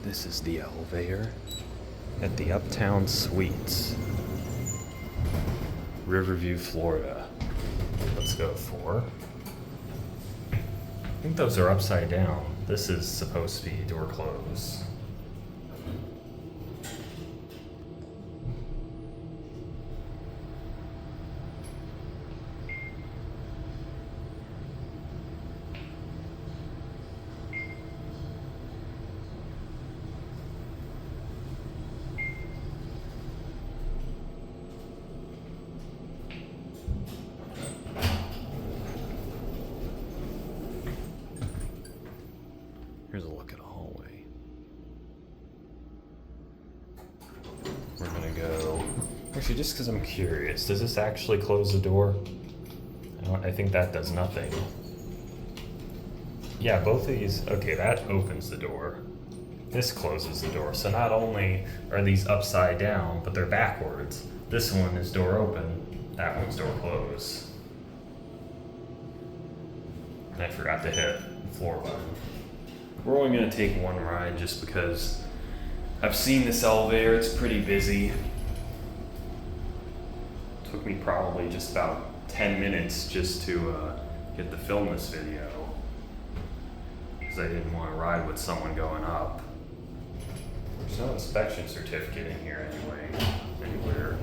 This is the elevator at the Uptown Suites, Riverview, Florida. Let's go 4. I think those are upside down. This is supposed to be door closed. Here's a look at the hallway. We're gonna go... Actually, just because I'm curious, does this actually close the door? I think that does nothing. Yeah, both of these... Okay, that opens the door. This closes the door. So not only are these upside down, but they're backwards. This one is door open, that one's door closed. And I forgot to hit the floor button. We're only going to take one ride just because I've seen this elevator, it's pretty busy. Took me probably just about 10 minutes just to get to film this video. Because I didn't want to ride with someone going up. There's no inspection certificate in here anywhere.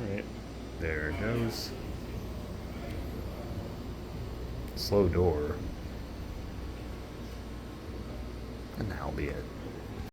Alright, there it goes. Slow door. And that'll be it.